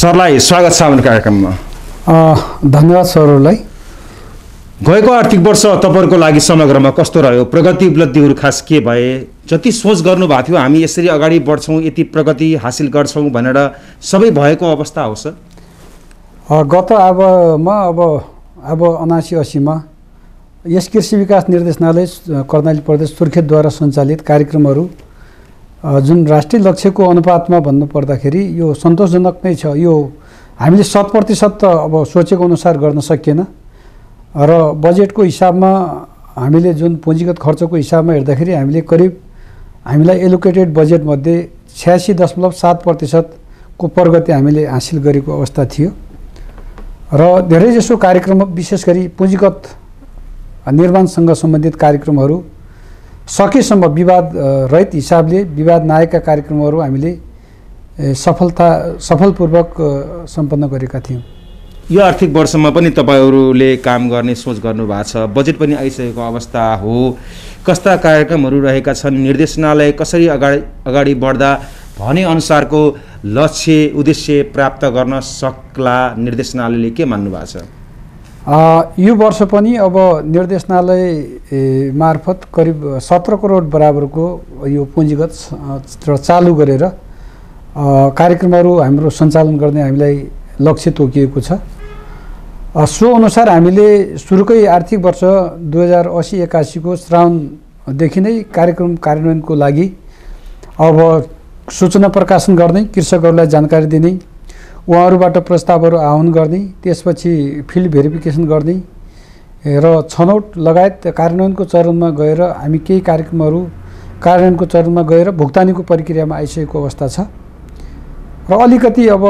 सरलाई स्वागत छ हाम्रो कार्यक्रममा। धन्यवाद सरहरूलाई। गएको आर्थिक वर्ष तपाईहरुको लागि समग्रमा कस्तो रह्यो? प्रगति उपलब्धिहरू खास के भए? जति सोच गर्नु भएको थियो हामी यसरी अगाडि बढ्छौं, यति प्रगति हासिल गर्छौं भनेर सबै भएको अवस्था हो सर? गत अब 79-80 मा यस कृषि विकास निर्देशनालय कर्णाली प्रदेश सुर्खेतद्वारा सञ्चालित कार्यक्रमहरू जुन राष्ट्रिय लक्ष्यको अनुपातमा भन्नु पर्दाखेरि यो सन्तोषजनक नै छ। यो हामीले 100% अब सोचेको अनुसार गर्न सकिएन र बजेटको हिसाबमा हामीले जुन पुँजीगत खर्चको हिसाबमा हेर्दाखेरि हामीले करिब हामीलाई एलोकेटेड बजेट मध्ये 86.7% को प्रगति हामीले हासिल गरेको अवस्था थियो र धेरैजसो कार्यक्रम विशेष गरी पुँजीगत निर्माणसँग सम्बन्धित कार्यक्रमहरू सकेसम्म विवाद रहित हिसाबले विवाद नआएका कार्यक्रमहरू हामीले सफलपूर्वक सम्पन्न गरेका थियौं। यो आर्थिक वर्षमा पनि तपाईहरुले काम गर्ने सोच गर्नु भएको छ, बजेट पनि आइसकेको अवस्था हो। कस्ता कार्यक्रमहरू रहेका छन्? निर्देशनालय कसरी अगाडि बढ्दा भने अनुसारको लक्ष्य उद्देश्य प्राप्त गर्न सक्ला? निर्देशनालयले के मान्नु भएको छ? यो वर्ष पनि अब निर्देशनालय मार्फत करिब 17 करोड बराबरको यो पुँजीगत चालू गरेर कार्यक्रमहरू हाम्रो सञ्चालन गर्ने हामीलाई लक्ष्य तोकिएको छ। सो अनुसार हामीले सुरुकै आर्थिक वर्ष 2080-81 को श्रावणदेखि नै कार्यक्रम कार्यान्वयनको लागि अब सूचना प्रकाशन गर्ने, कृषकहरूलाई जानकारी दिने, उहाँहरूबाट प्रस्तावहरू आह्वान गर्ने, त्यसपछि फिल्ड भेरिफिकेसन गर्ने र छनौट लगायत कार्यान्वयनको चरणमा गएर हामी केही कार्यक्रमहरू कार्यान्वयनको चरणमा गएर भुक्तानीको प्रक्रियामा आइसकेको अवस्था छ। र अलिकति अब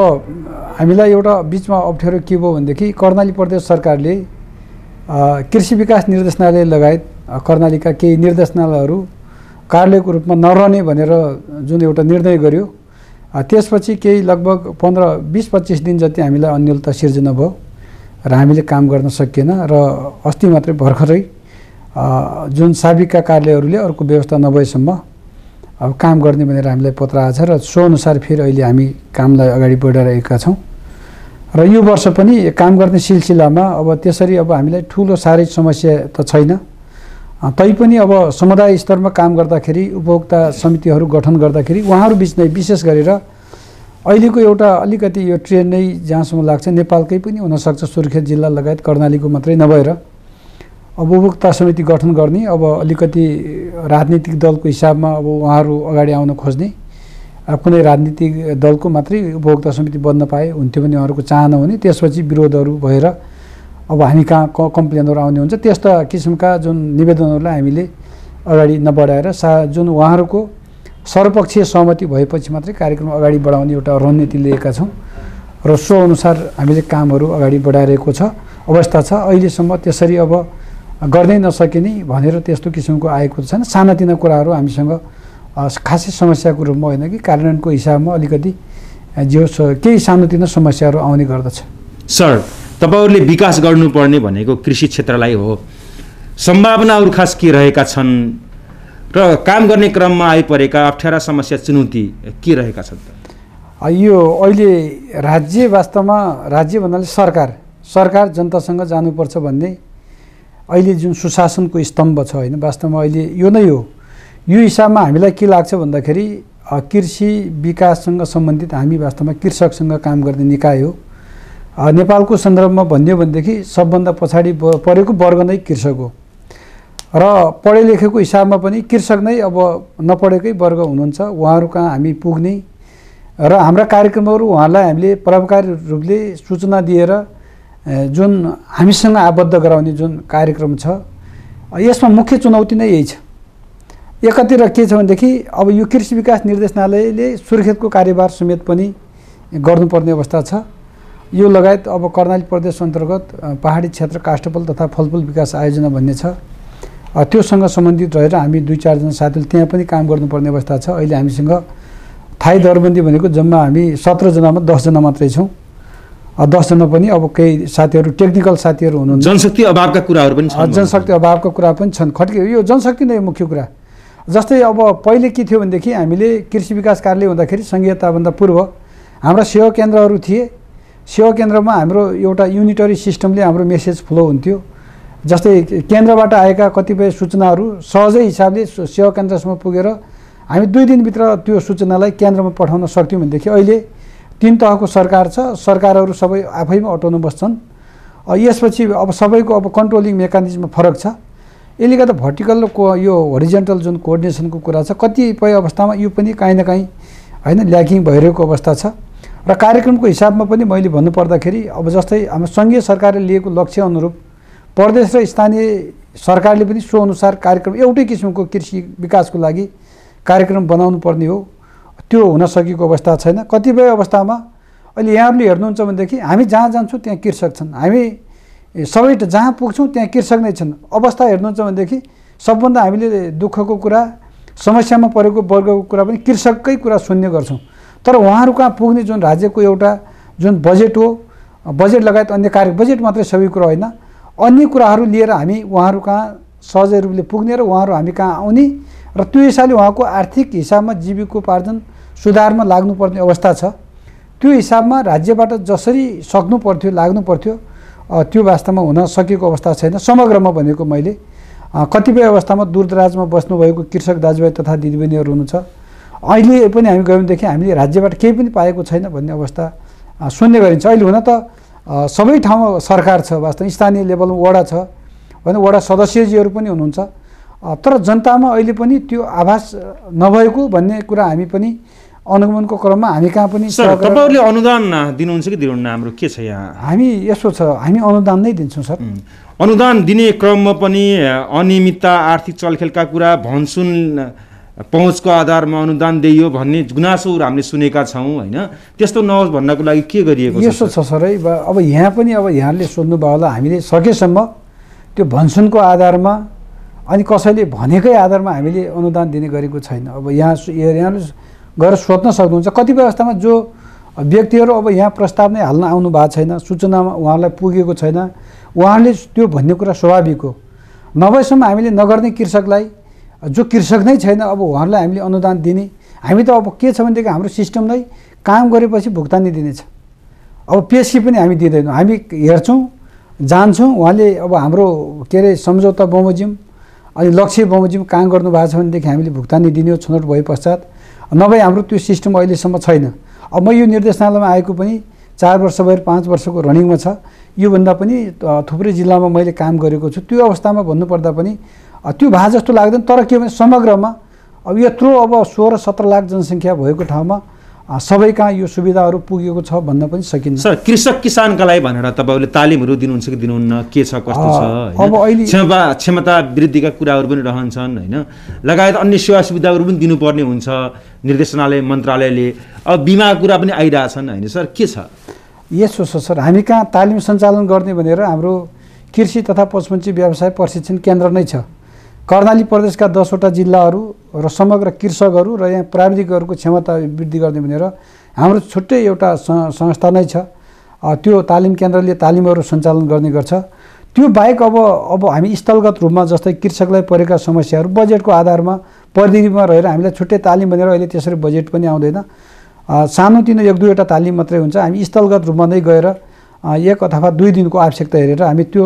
हामीलाई एउटा बीचमा अप्ठ्यारो के भयो भनेदेखि कर्णाली प्रदेश सरकारले कृषि विकास निर्देशनालय लगायत कर्णालीका केही निर्देशनालयहरू कार्यालयको रूपमा नरहने भनेर जुन एउटा निर्णय गर्यो, त्यसपछि केही लगभग 15-20-25 दिन जति हामीलाई अन्योलता सिर्जना भयो र हामीले काम गर्न सकिएन र अस्ति मात्रै भर्खरै जुन साबिकका कार्यालयहरूले अर्को व्यवस्था नभएसम्म अब काम गर्ने भनेर हामीलाई पत्र आएछ र सो अनुसार फेरि अहिले हामी कामलाई अगाडि बढाइरहेका छौं। र यो वर्ष पनि काम गर्ने सिलसिलामा अब त्यसरी अब हामीलाई ठूलो साह्रै समस्या त छैन, तैपनि अब समुदाय स्तरमा काम गर्दाखेरि उपभोक्ता समितिहरू गठन गर्दाखेरि उहाँहरू बीच नै विशेष गरेर अहिलेको एउटा अलिकति यो ट्रेन्ड नै जहाँसम्म लाग्छ नेपालकै पनि हुनसक्छ, सुर्खेत जिल्ला लगायत कर्णालीको मात्रै नभएर अब उपभोक्ता समिति गठन गर्ने, अब अलिकति राजनीतिक दलको हिसाबमा अब उहाँहरू अगाडि आउन खोज्ने, कुनै राजनीतिक दलको मात्रै उपभोक्ता समिति बन्न पाए हुन्थ्यो भने उहाँहरूको चाहना हुने, त्यसपछि विरोधहरू भएर अब हामी कहाँ कम्प्लेनहरू आउने हुन्छ। त्यस्ता किसिमका जुन निवेदनहरूलाई हामीले अगाडि नबढाएर जुन उहाँहरूको सर्वपक्षीय सहमति भएपछि मात्रै कार्यक्रम अगाडि बढाउने एउटा रणनीति लिएका छौं र सो अनुसार हामीले कामहरू अगाडि बढाइरहेको छ अवस्था छ। अहिलेसम्म त्यसरी अब गर्दै नसकिने भनेर त्यस्तो किसिमको आएको छैन। सानातिना कुराहरू हामीसँग खासै समस्याको रूपमा होइन कि कार्यान्वयनको हिसाबमा अलिकति केही सानोतिनो समस्याहरू आउने गर्दछ। सर, तपाईहरुले विकास गर्नुपर्ने भनेको कृषि क्षेत्रलाई हो, सम्भावनाहरू खास के रहेका छन् र काम गर्ने क्रममा आइपरेका अप्ठ्यारा समस्या चुनौती के रहेका छन्? यो अहिले राज्य वास्तवमा राज्य भन्नाले सरकार जनतासँग जानुपर्छ भन्ने अहिले जुन सुशासनको स्तम्भ छ हैन, वास्तवमा अहिले यो नै हो। यो हिसाबमा हामीलाई के लाग्छ भन्दाखेरि कृषि विकाससँग सम्बन्धित हामी वास्तवमा कृषकसँग काम गर्ने निकाय हो। नेपालको सन्दर्भमा भन्यो भनेदेखि सबभन्दा पछाडि परेको वर्ग नै कृषक हो र पढे लेखेको हिसाबमा पनि कृषक नै अब नपढेकै वर्ग हुनुहुन्छ। उहाँहरू कहाँ हामी पुग्ने र हाम्रा कार्यक्रमहरू उहाँलाई हामीले प्रभावकारी रूपले सूचना दिएर जुन हामीसँग आबद्ध गराउने जुन कार्यक्रम छ, यसमा मुख्य चुनौती नै यही छ। एकातिर के छ भनेदेखि अब यो कृषि विकास निर्देशनालयले सुर्खेतको कार्यभार समेत पनि गर्नुपर्ने अवस्था छ। यो लगायत अब कर्णाली प्रदेश अन्तर्गत पहाडी क्षेत्र काष्ठफल तथा फलफुल विकास आयोजना भन्ने छ, त्योसँग सम्बन्धित रहेर हामी 2-4 जना साथीले त्यहाँ पनि काम गर्नुपर्ने अवस्था छ। अहिले हामीसँग थाई दरबन्दी भनेको जम्मा हामी 17 जनामा 10 जना मात्रै छौं। 10 जना पनि अब केही साथीहरू टेक्निकल साथीहरू हुनुहुन्छ। जनशक्ति अभावका कुराहरू पनि छन्। जनशक्ति अभावका कुरा पनि छन्। यो जनशक्ति नै मुख्य कुरा। जस्तै अब पहिले के थियो भनेदेखि हामीले कृषि विकास कार्यालय हुँदाखेरि संघीयताभन्दा पूर्व हाम्रा सेवा केन्द्रहरू थिए सेवा केन्द्रमा हाम्रो एउटा युनिटरी सिस्टमले हाम्रो मेसेज फ्लो हुन्थ्यो। जस्तै केन्द्रबाट आएका कतिपय सूचनाहरू सहजै हिसाबले सेवा केन्द्रसम्म पुगेर हामी 2 दिनभित्र त्यो सूचनालाई केन्द्रमा पठाउन सक्थ्यौँ भनेदेखि अहिले 3 तहको सरकार छ, सरकारहरू सबै आफैमा अटोनोमस छन्। यसपछि अब सबैको अब कन्ट्रोलिङ मेकानिजम फरक छ। यसले गर्दा भर्टिकल यो होरिजेन्टल जुन कोअर्डिनेसनको कुरा छ कतिपय अवस्थामा यो पनि काहीँ न काहीँ हैन ल्याकिङ भइरहेको अवस्था छ। र कार्यक्रमको हिसाबमा पनि मैले भन्नुपर्दाखेरि अब जस्तै हाम्रो सङ्घीय सरकारले लिएको लक्ष्य अनुरूप प्रदेश र स्थानीय सरकारले पनि सो अनुसार कार्यक्रम एउटै किसिमको कृषि विकासको लागि कार्यक्रम बनाउनु पर्ने हो, त्यो हुन सकेको अवस्था छैन। कतिपय अवस्थामा अहिले यहाँहरूले हेर्नुहुन्छ भनेदेखि हामी जहाँ जान्छौँ त्यहाँ कृषक छन्, हामी सबै जहाँ पुग्छौँ त्यहाँ कृषक नै छन्। अवस्था हेर्नुहुन्छ भनेदेखि सबभन्दा हामीले दुःखको कुरा समस्यामा परेको वर्गको कुरा पनि कृषककै कुरा सुन्ने गर्छौँ। तर उहाँहरू कहाँ पुग्ने जुन राज्यको एउटा जुन बजेट हो, बजेट लगायत अन्य कार्य, बजेट मात्रै सबै कुरा होइन, अन्य कुराहरू लिएर हामी उहाँहरू कहाँ सहजै रूपले पुग्ने र उहाँहरू हामी कहाँ आउने र त्यो हिसाबले उहाँको आर्थिक हिसाबमा जीविकोपार्जन सुधारमा लाग्नुपर्ने अवस्था छ। त्यो हिसाबमा राज्यबाट जसरी सक्नु पर्थ्यो लाग्नु पर्थ्यो त्यो वास्तवमा हुन सकेको अवस्था छैन। समग्रमा भनेको मैले कतिपय अवस्थामा दूरदराजमा बस्नुभएको कृषक दाजुभाइ तथा दिदीबहिनीहरू हुनुहुन्छ, अहिले पनि हामी गयौँ भनेदेखि हामीले राज्यबाट केही पनि पाएको छैन भन्ने अवस्था सुन्ने गरिन्छ। अहिले हुन त सबै ठाउँमा सरकार छ, वास्तव स्थानीय लेभलमा वडा छ होइन, वडा सदस्यजीहरू पनि हुनुहुन्छ, तर जनतामा अहिले पनि त्यो आभास नभएको भन्ने कुरा हामी पनि अनुगमनको क्रममा हामी कहाँ पनि तपाईहरुले अनुदान दिनुहुन्छ कि दिनुहुन्न? हाम्रो के छ यहाँ? हामी यसो छ, हामी अनुदान नै दिन्छौँ सर। अनुदान दिने क्रममा पनि अनियमितता, आर्थिक चलखेलका कुरा, भनसुन पहुँचको आधारमा अनुदान दिइयो भन्ने गुनासोहरू हामीले सुनेका छौँ होइन, त्यस्तो नहोस् भन्नको लागि के गरिएको छ? यसो छ सर है, अब यहाँ पनि अब यहाँले सोध्नुभयो होला, हामीले सकेसम्म त्यो भनसुनको आधारमा अनि कसैले भनेकै आधारमा हामीले अनुदान दिने गरेको छैन। अब यहाँले गएर सोध्न सक्नुहुन्छ कतिपय अवस्थामा जो व्यक्तिहरू अब यहाँ प्रस्ताव नै हाल्न आउनु भएको छैन, सूचनामा उहाँलाई पुगेको छैन, उहाँले त्यो भन्ने कुरा स्वाभाविक हो। नभएसम्म हामीले नगर्ने कृषकलाई, जो कृषक नै छैन, अब उहाँहरूलाई हामीले अनुदान दिने, हामी त अब के छ भनेदेखि हाम्रो सिस्टम नै काम गरेपछि भुक्तानी दिनेछ। अब पेसी पनि हामी दिँदैनौँ, हामी हेर्छौँ जान्छौँ, उहाँले अब हाम्रो के अरे सम्झौता बमोजिम अनि लक्ष्य बमोजिम काम गर्नु भएको छ भनेदेखि हामीले भुक्तानी दिने हो छनौट भए पश्चात, नभए हाम्रो त्यो सिस्टम अहिलेसम्म छैन। अब म यो निर्देशनालयमा आएको पनि 4 वर्ष भएर 5 वर्षको रनिङमा छ, योभन्दा पनि थुप्रै जिल्लामा मैले काम गरेको छु। त्यो अवस्थामा भन्नुपर्दा पनि त्यो भए जस्तो लाग्दैन। तर के भने समग्रमा अब यत्रो अब 16-17 लाख जनसङ्ख्या भएको ठाउँमा सबै कहाँ यो सुविधाहरू पुगेको छ भन्न पनि सकिन्छ। सर, कृषक किसानका लागि भनेर तपाईँहरूले तालिमहरू दिनुहुन्छ कि दिनुहुन्न? के छ, कस्तो छ? अब अहिले क्षमता वृद्धिका कुराहरू पनि रहन्छन् होइन, लगायत अन्य सेवा सुविधाहरू पनि दिनुपर्ने हुन्छ निर्देशनालय मन्त्रालयले। अब बिमाको कुरा पनि आइरहेछन् होइन सर, के छ? यसो छ सर, हामी कहाँ तालिम सञ्चालन गर्ने भनेर हाम्रो कृषि तथा पशुपन्छी व्यवसाय प्रशिक्षण केन्द्र नै छ। कर्णाली प्रदेशका 10वटा जिल्लाहरू र समग्र कृषकहरू र यहाँ प्राविधिकहरूको क्षमता वृद्धि गर्ने भनेर हाम्रो छुट्टै एउटा संस्था नै छ। त्यो तालिम केन्द्रले तालिमहरू सञ्चालन गर्ने गर्छ। त्यो बाहेक अब हामी स्थलगत रूपमा जस्तै कृषकलाई परेका समस्याहरू बजेटको आधारमा परिधिमा रहेर हामीलाई छुट्टै तालिम भनेर अहिले त्यसरी बजेट पनि आउँदैन, सानोतिनो 1-2वटा तालिम मात्रै हुन्छ। हामी स्थलगत रूपमा नै गएर 1 अथवा 2 दिनको आवश्यकता हेरेर हामी त्यो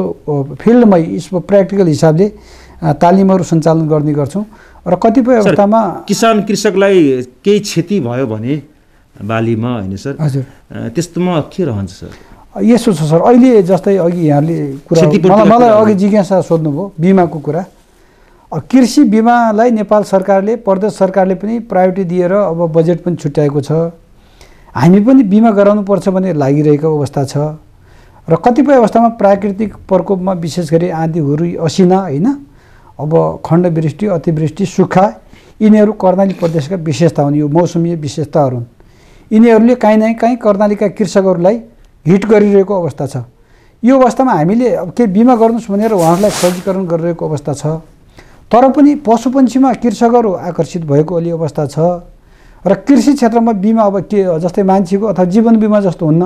फिल्डमै प्र्याक्टिकल हिसाबले तालिमहरू सञ्चालन गर्ने गर्छौँ। र कतिपय अवस्थामा किसान कृषकलाई केही क्षति भयो भने बालीमा होइन सर, हजुर त्यस्तोमा के रहन्छ सर? यसो छ सर, अहिले जस्तै अघि यहाँले कुरा मलाई अघि जिज्ञासा सोध्नुभयो बिमाको कुरा। कृषि बिमालाई नेपाल सरकारले, प्रदेश सरकारले पनि प्रायोरिटी दिएर अब बजेट पनि छुट्याएको छ। हामी पनि बिमा गराउनुपर्छ भन्ने लागिरहेको अवस्था छ। र कतिपय अवस्थामा प्राकृतिक प्रकोपमा विशेष गरी आँधी हुरी असिना होइन, अब खण्डवृष्टि अतिवृष्टि सुक्खा, यिनीहरू कर्णाली प्रदेशका विशेषता हुन्, यो मौसमीय विशेषताहरू हुन्। यिनीहरूले काहीँ न काहीँ कर्णालीका कृषकहरूलाई हिट गरिरहेको अवस्था छ। यो अवस्थामा हामीले अब के बिमा गर्नुहोस् भनेर उहाँहरूलाई सहजीकरण गरिरहेको अवस्था छ। तर पनि पशुपन्छीमा कृषकहरू आकर्षित भएको अलि अवस्था छ। र कृषि क्षेत्रमा बिमा अब के जस्तै मान्छेको अथवा जीवन बिमा जस्तो हुन्न,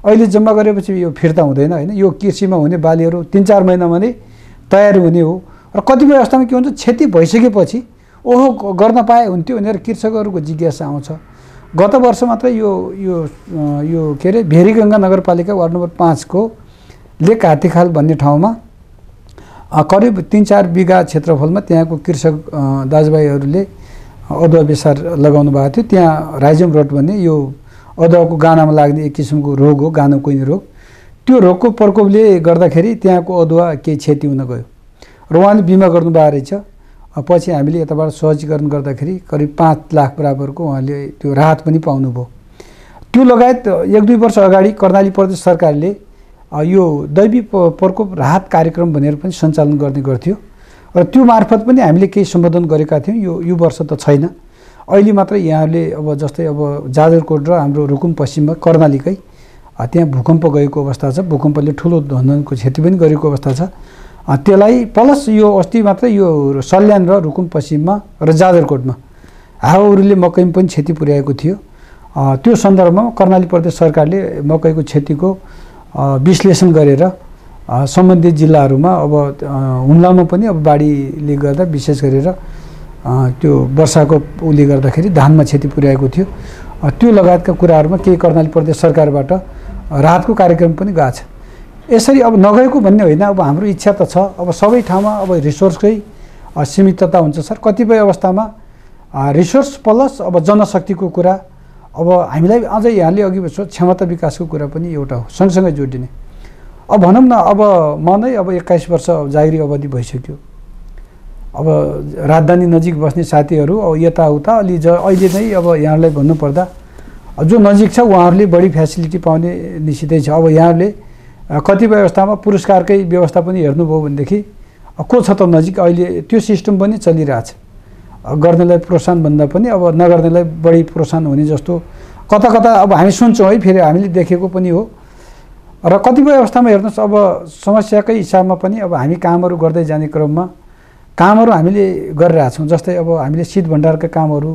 अहिले जम्मा गरेपछि यो फिर्ता हुँदैन होइन, यो कृषिमा हुने बालीहरू 3-4 महिनामा नै तयारी हुने हो। र कतिपय अवस्थामा के हुन्छ, क्षति भइसकेपछि ओहो गर्न पाए हुन्थ्यो भनेर कृषकहरूको जिज्ञासा आउँछ। गत वर्ष मात्र यो यो यो के अरे भेरीगङ्गा नगरपालिका वार्ड नम्बर 5 को लेक हात्तीखाल भन्ने ठाउँमा करिब 3-4 बिघा क्षेत्रफलमा त्यहाँको कृषक दाजुभाइहरूले अदुवा बेसार लगाउनु भएको थियो। त्यहाँ राइजोम रोड भन्ने यो अदुवाको गानामा लाग्ने एक किसिमको रोग हो, गानो कुहिने रोग। त्यो रोगको प्रकोपले गर्दाखेरि त्यहाँको अदुवा केही क्षति हुन गयो र उहाँले बिमा गर्नुभएको रहेछ। पछि हामीले यताबाट सहजीकरण गर्दाखेरि करिब 5 लाख बराबरको उहाँले त्यो राहत पनि पाउनुभयो। त्यो लगायत 1-2 वर्ष अगाडि कर्णाली प्रदेश सरकारले यो दैवी प्रकोप राहत कार्यक्रम भनेर पनि सञ्चालन गर्ने गर्थ्यो र त्यो मार्फत पनि हामीले केही सम्बोधन गरेका थियौँ। यो वर्ष त छैन। अहिले मात्र यहाँहरूले अब जस्तै अब जाजरकोट र हाम्रो रुकुम पश्चिममा कर्णालीकै त्यहाँ भूकम्प गएको अवस्था छ। भूकम्पले ठुलो धनधनको क्षति पनि गरेको अवस्था छ। त्यसलाई प्लस यो अस्ति मात्र यो सल्यान र रुकुम पश्चिममा र जाजरकोटमा हावाहुरीले मकैमा पनि क्षति पुर्याएको थियो। त्यो सन्दर्भमा कर्णाली प्रदेश सरकारले मकैको क्षतिको विश्लेषण गरेर सम्बन्धित जिल्लाहरूमा अब हुम्लामा पनि अब बाढीले गर्दा विशेष गरेर त्यो वर्षाको उसले गर्दाखेरि धानमा क्षति पुर्याएको थियो। त्यो लगायतका कुराहरूमा केही कर्णाली प्रदेश सरकारबाट राहतको कार्यक्रम पनि गएको छ। यसरी अब नगएको भन्ने होइन, अब हाम्रो इच्छा त छ। अब सबै ठाउँमा अब रिसोर्सकै सीमितता हुन्छ सर। कतिपय अवस्थामा रिसोर्स प्लस अब जनशक्तिको कुरा, अब हामीलाई अझै यहाँले अघि क्षमता विकासको कुरा पनि एउटा हो, सँगसँगै जोडिने। अब भनौँ न, अब म नै अब 21 वर्ष जागिरी अवधि भइसक्यो। अब राजधानी नजिक बस्ने साथीहरू अब यताउता अहिले नै अब यहाँलाई भन्नुपर्दा जो नजिक छ उहाँहरूले बढी फ्यासिलिटी पाउने निश्चितै छ। अब यहाँहरूले कतिपय अवस्थामा पुरस्कारकै व्यवस्था पनि हेर्नुभयो भनेदेखि को छ त नजिक, अहिले त्यो सिस्टम पनि चलिरहेछ। गर्नेलाई प्रोत्साहन भन्दा पनि अब नगर्नेलाई बढी प्रोत्साहन हुने जस्तो कता कता अब हामी सुन्छौँ है, फेरि हामीले देखेको पनि हो। र कतिपय अवस्थामा हेर्नुहोस्, अब समस्याकै हिसाबमा पनि अब हामी कामहरू गर्दै जाने क्रममा कामहरू हामीले गरिरहेछौँ। जस्तै अब हामीले शीत भण्डारका कामहरू,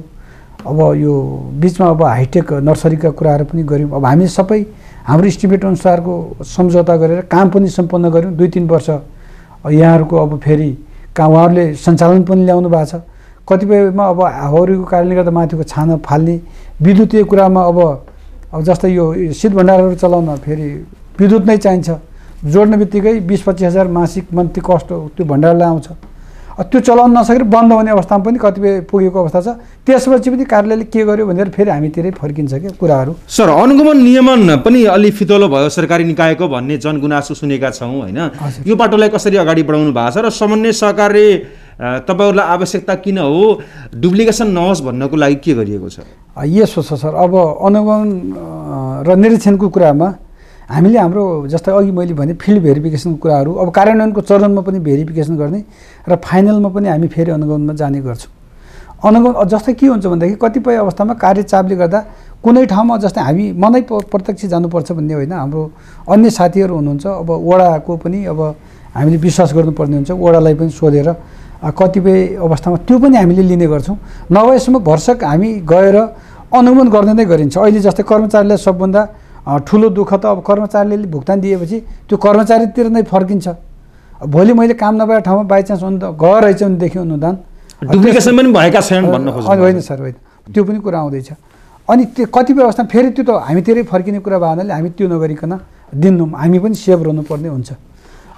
अब यो बिचमा अब हाइटेक नर्सरीका कुराहरू पनि गऱ्यौँ। अब हामी सबै हाम्रो इस्टिमेट अनुसारको सम्झौता गरेर काम पनि सम्पन्न गऱ्यौँ। 2-3 वर्ष यहाँहरूको अब फेरि उहाँहरूले सञ्चालन पनि ल्याउनु भएको छ। कतिपयमा अब हावाहुरीको कारणले गर्दा माथिको छाना फाल्ने, विद्युतीय कुरामा अब जस्तै यो शीत भण्डारहरू चलाउन फेरि विद्युत नै चाहिन्छ। जोड्ने बित्तिकै 20-25 हजार मासिक मन्थली कस्ट त्यो भण्डारलाई आउँछ। त्यो चलाउन नसकेर बन्द हुने अवस्थामा पनि कतिपय पुगेको अवस्था छ। त्यसपछि पनि कार्यालयले के गर्यो भनेर फेरि हामीतिरै फर्किन्छ क्या कुराहरू। सर, अनुगमन नियमन पनि अलि फितलो भयो सरकारी निकायको भन्ने जनगुनासो सुनेका छौँ होइन। यो बाटोलाई कसरी अगाडि बढाउनु भएको छ र समन्वय सहकार्य तपाईँहरूलाई आवश्यकता किन हो, डुप्लिकेसन नहोस् भन्नको लागि के गरिएको छ? यसो छ सर, अब अनुगमन र निरीक्षणको कुरामा हामीले हाम्रो जस्तै अघि मैले भने फिल्ड भेरिफिकेसनको कुराहरू अब कार्यान्वयनको चरणमा पनि भेरिफिकेसन गर्ने र फाइनलमा पनि हामी फेरि अनुगमनमा जाने गर्छौँ। अनुगमन जस्तै के हुन्छ भनेदेखि कतिपय अवस्थामा कार्यचापले गर्दा कुनै ठाउँमा जस्तै हामी मनै प्रत्यक्ष जानुपर्छ भन्ने होइन, हाम्रो अन्य साथीहरू हुनुहुन्छ। अब वडाको पनि अब हामीले विश्वास गर्नुपर्ने हुन्छ, वडालाई पनि सोधेर कतिपय अवस्थामा त्यो पनि हामीले लिने गर्छौँ। नभएसम्म भरसक हामी गएर अनुगमन गर्ने नै गरिन्छ। अहिले जस्तै कर्मचारीलाई सबभन्दा ठुलो दुःख त अब कर्मचारीले भुक्तान दिएपछि त्यो कर्मचारीतिर नै फर्किन्छ। भोलि मैले काम नभएको ठाउँमा बाइचान्स गएर रहेछ भनेदेखि अनुदान डुप्लिकेसन पनि भएका छैनन् भन्न खोज्नु? होइन सर, होइन, त्यो पनि कुरा आउँदैछ। अनि त्यो कतिपय अवस्थामा फेरि त्यो त हामीतिरै फर्किने कुरा भयो हुनाले हामी त्यो नगरिकन दिन्नौँ, हामी पनि सेभ रहनुपर्ने हुन्छ।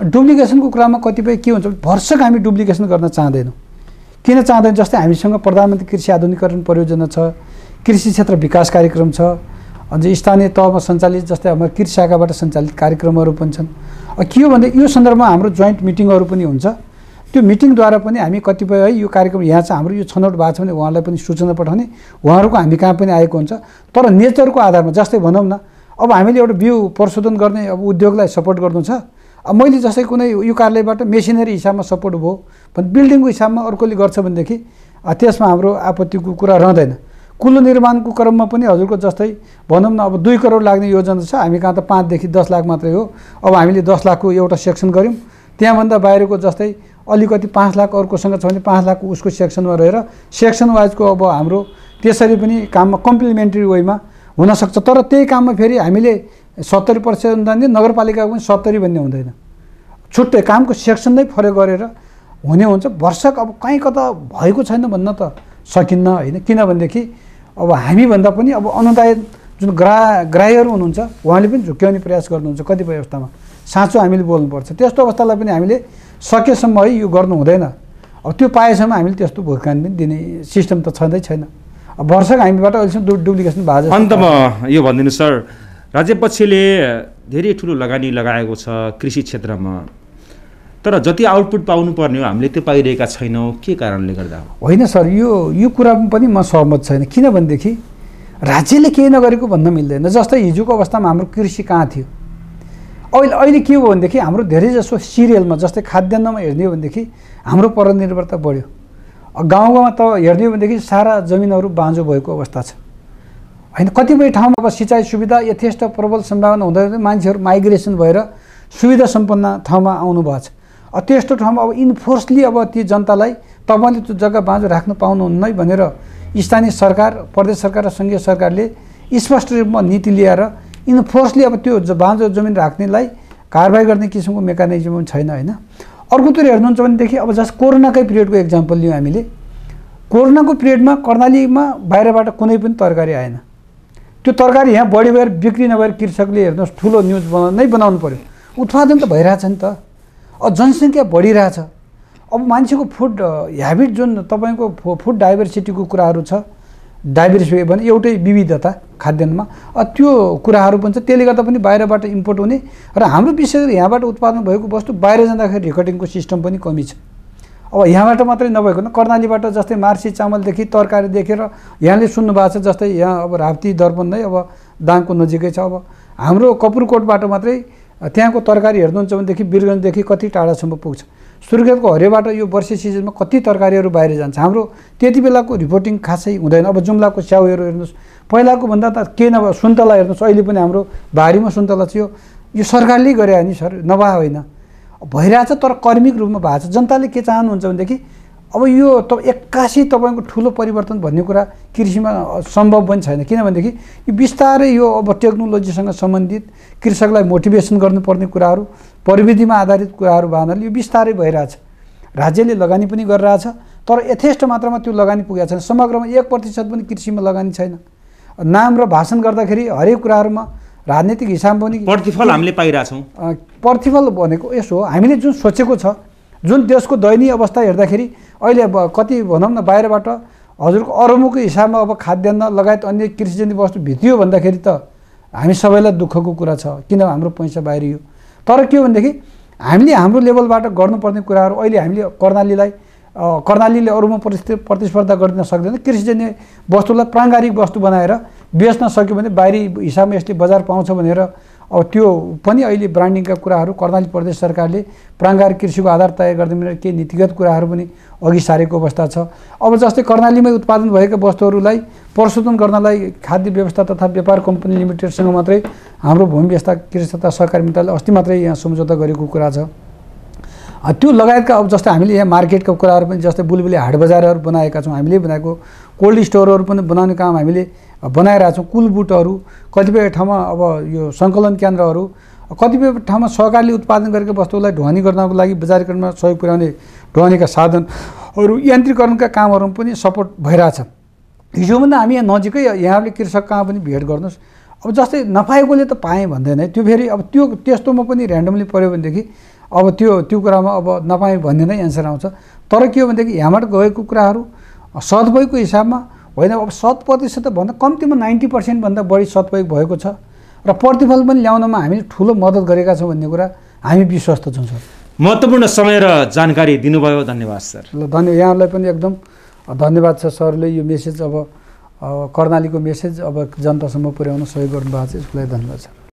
डुप्लिकेसनको कुरामा कतिपय के हुन्छ, भरसक हामी डुप्लिकेसन गर्न चाहँदैनौँ। किन चाहँदैन? जस्तै हामीसँग प्रधानमन्त्री कृषि आधुनिकीकरण परियोजना छ, कृषि क्षेत्र विकास कार्यक्रम छ, अझ स्थानीय तहमा सञ्चालित जस्तै हाम्रो कृषि शाखाबाट सञ्चालित कार्यक्रमहरू पनि छन्। के हो भने यो सन्दर्भमा हाम्रो जोइन्ट मिटिङहरू पनि हुन्छ। त्यो मिटिङद्वारा पनि हामी कतिपय है यो कार्यक्रम यहाँ छ, हाम्रो यो छनौट भएको छ भने उहाँलाई पनि सूचना पठाउने, उहाँहरूको हामी कहाँ पनि आएको हुन्छ। तर नेचरको आधारमा जस्तै भनौँ न, अब हामीले एउटा बिउ प्रशोधन गर्ने अब उद्योगलाई सपोर्ट गर्नु छ। अब मैले जस्तै कुनै यो कार्यालयबाट मेसिनरी हिसाबमा सपोर्ट भयो भने बिल्डिङको हिसाबमा अर्कोले गर्छ भनेदेखि त्यसमा हाम्रो आपत्तिको कुरा रहँदैन। कुलो निर्माणको क्रममा पनि हजुरको जस्तै भनौँ न, अब 2 करोड लाग्ने योजना छ, हामी कहाँ त 5 देखि 10 लाख मात्रै हो। अब हामीले 10 लाखको एउटा सेक्सन गऱ्यौँ, त्यहाँभन्दा बाहिरको जस्तै अलिकति 5 लाख अर्कोसँग छ भने 5 लाखको उसको सेक्सनमा रहेर सेक्सन वाइजको अब हाम्रो त्यसरी पनि काममा कम्प्लिमेन्ट्री वेमा हुनसक्छ। तर त्यही काममा फेरि हामीले 70% अनुदान दिए, नगरपालिकाको पनि 70 भन्ने हुँदैन। छुट्टै कामको सेक्सन नै फरक गरेर हुने हुन्छ। भरसक अब कहीँ कता भएको छैन भन्न त सकिन्न होइन, किनभनेदेखि अब हामीभन्दा पनि अब अनुदायित जुन ग्राह्यहरू हुनुहुन्छ उहाँले पनि झुक्क्याउने प्रयास गर्नुहुन्छ कतिपय अवस्थामा। साँचो हामीले बोल्नुपर्छ। त्यस्तो अवस्थालाई पनि हामीले सकेसम्म है यो गर्नु हुँदैन। अब त्यो पाएसम्म हामीले त्यस्तो भुक्तानी पनि दिने सिस्टम त छँदै छैन। अब वर्षको हामीबाट अहिलेसम्म डुप्लिकेसन भएको छ। अन्तमा यो भनिदिनु सर, राज्य पक्षले धेरै ठुलो लगानी लगाएको छ कृषि क्षेत्रमा, तर जति आउटपुट पाउनुपर्ने हो हामीले त्यो पाइरहेका छैनौँ। के कारणले गर्दा हो? होइन सर, यो कुरामा पनि म सहमत छैन। किनभनेदेखि राज्यले केही नगरेको भन्न मिल्दैन। जस्तै हिजोको अवस्थामा हाम्रो कृषि कहाँ थियो, अहिले के हो भनेदेखि हाम्रो धेरैजसो सिरियलमा जस्तै खाद्यान्नमा हेर्ने हो भनेदेखि हाम्रो परनिर्भरता बढ्यो। गाउँमा त हेर्ने हो भनेदेखि सारा जमिनहरू बाँझो भएको अवस्था छ होइन। कतिपय ठाउँमा अब सिँचाइ सुविधा यथेष्ट प्रबल सम्भावना हुँदा मान्छेहरू माइग्रेसन भएर सुविधा सम्पन्न ठाउँमा आउनु भएको छ। त्यस्तो ठाउँमा अब इन्फोर्सली अब ती जनतालाई तपाईँले त्यो जग्गा बाँझो राख्न पाउनुहुन्न भनेर स्थानीय सरकार, प्रदेश सरकार र सङ्घीय सरकारले स्पष्ट रूपमा नीति ल्याएर इन्फोर्सली अब त्यो बाँझो जमिन राख्नेलाई कारबाही गर्ने किसिमको मेकानिजम पनि छैन होइन। अर्कोतिर हेर्नुहुन्छ भनेदेखि अब जस्ट कोरोनाकै पिरियडको इक्जाम्पल लियौँ हामीले। कोरोनाको पिरियडमा कर्णालीमा बाहिरबाट कुनै पनि तरकारी आएन। त्यो तरकारी यहाँ बढी भएर बिक्री नभएर कृषकले हेर्नुहोस् ठुलो न्युज बनाउनु पर्यो। उत्पादन त भइरहेछ नि त, अब जनसङ्ख्या बढिरहेछ। अब मान्छेको फुड ह्याबिट जुन तपाईँको फुड डाइभर्सिटीको कुराहरू छ, डाइभर्सिटी भने एउटै विविधता खाद्यान्नमा, त्यो कुराहरू पनि छ। त्यसले गर्दा पनि बाहिरबाट इम्पोर्ट हुने र हाम्रो विशेष गरी यहाँबाट उत्पादन भएको वस्तु बाहिर जाँदाखेरि रिकर्डिङको सिस्टम पनि कमी छ। अब यहाँबाट मात्रै नभएको कर्णालीबाट जस्तै मार्सी चामलदेखि तरकारी देखेर यहाँले सुन्नु भएको छ। जस्तै यहाँ अब राप्ती दर्पण नै अब दाङको नजिकै छ। अब हाम्रो कपुरकोटबाट मात्रै त्यहाँको तरकारी हेर्नुहुन्छ भनेदेखि वीरगञ्जदेखि कति टाढासम्म पुग्छ। सुर्खेतको हरेबाट यो वर्षे सिजनमा कति तरकारीहरू बाहिर जान्छ। हाम्रो त्यति बेलाको रिपोर्टिङ खासै हुँदैन। अब जुम्लाको च्याउहरू हेर्नुहोस्, पहिलाको भन्दा त के नभए सुन्तला हेर्नुहोस्, अहिले पनि हाम्रो भारीमा सुन्तला छ। यो सरकारले गरे नि सर, नभए होइन, भइरहेछ। तर कर्मिक रूपमा भएको छ। जनताले के चाहनुहुन्छ भनेदेखि अब यो त एक्कासी तपाईँको ठुलो परिवर्तन भन्ने कुरा कृषिमा सम्भव पनि छैन। किनभनेदेखि यो बिस्तारै यो अब टेक्नोलोजीसँग सम्बन्धित कृषकलाई मोटिभेसन गर्नुपर्ने कुराहरू, प्रविधिमा आधारित कुराहरू भएन यो बिस्तारै भइरहेछ। राज्यले लगानी पनि गरिरहेछ, तर यथेष्ट मात्रामा त्यो लगानी पुगेको छैन। समग्रमा 1% पनि कृषिमा लगानी छैन। नाम र भाषण गर्दाखेरि हरेक कुराहरूमा राजनीतिक हिसाब पनि प्रतिफल हामीले पाइरहेछौँ। प्रतिफल भनेको यसो हो, हामीले जुन सोचेको छ, जुन देशको दयनीय अवस्था हेर्दाखेरि अहिले अब कति भनौँ न बाहिरबाट हजुरको अरबौँको हिसाबमा अब खाद्यान्न लगायत अन्य कृषिजन्य वस्तु भित्रियो भन्दाखेरि त हामी सबैलाई दुःखको कुरा छ। किन हाम्रो पैसा बाहिरियो। तर के हो भनेदेखि हामीले हाम्रो लेभलबाट गर्नुपर्ने कुराहरू अहिले हामीले कर्णालीले अरूमा प्रतिस्पर्धा गर्न सक्दैन। कृषिजन्य वस्तुलाई प्राङ्गारिक वस्तु बनाएर बेच्न सक्यो भने बाहिरी हिसाबमा यसले बजार पाउँछ भनेर अब त्यो पनि अहिले ब्रान्डिङका कुराहरू कर्णाली प्रदेश सरकारले प्राङ्गारिक कृषिको आधार तय गर्दै भनेर केही नीतिगत कुराहरू पनि अघि सारेको अवस्था छ। अब जस्तै कर्णालीमै उत्पादन भएका वस्तुहरूलाई प्रशोधन गर्नलाई खाद्य व्यवस्था तथा व्यापार कम्पनी लिमिटेडसँग मात्रै हाम्रो भूमि व्यवस्था कृषि तथा सहकारी मन्त्रालयले अस्ति मात्रै यहाँ सम्झौता गरेको कुरा छ। त्यो लगायतका अब जस्तै हामीले यहाँ मार्केटका कुराहरू पनि जस्तै बुलबुले हाट बजारहरू बनाएका छौँ। हामीले बनाएको कोल्ड स्टोरहरू पनि बनाउने काम हामीले बनाइरहेछौँ। कुलबुटहरू कतिपय ठाउँमा अब यो सङ्कलन केन्द्रहरू, कतिपय ठाउँमा सहकारीले उत्पादन गरेका वस्तुलाई ढुवानी गर्नको लागि बजारीकरणमा सहयोग पुर्याउने ढुवानीका साधनहरू, यान्त्रिकरणका कामहरू पनि सपोर्ट भइरहेछ। हिजोभन्दा हामी यहाँ नजिकै यहाँले कृषक कहाँ पनि भेट गर्नुहोस्। अब जस्तै नपाएकोले त पाएँ भन्दैन है, त्यो फेरि अब त्यो त्यस्तोमा पनि ऱ्यान्डमली पऱ्यो भनेदेखि अब त्यो कुरामा अब नपाएँ भन्ने नै एन्सर आउँछ। तर के हो भनेदेखि यहाँबाट गएको कुराहरू सदुपयोगको हिसाबमा होइन। अब 100% भन्दा कम्तीमा 90% भन्दा बढी सदुपयोग भएको छ र प्रतिफल पनि ल्याउनमा हामीले ठुलो मद्दत गरेका छौँ भन्ने कुरा हामी विश्वस्त छौँ सर। महत्त्वपूर्ण समय र जानकारी दिनुभयो, धन्यवाद सर। ल धन्यवाद, यहाँलाई पनि एकदम धन्यवाद छ सरले यो मेसेज अब कर्णालीको मेसेज अब जनतासम्म पुर्याउन सहयोग गर्नुभएको छ, यसको लागि धन्यवाद सर।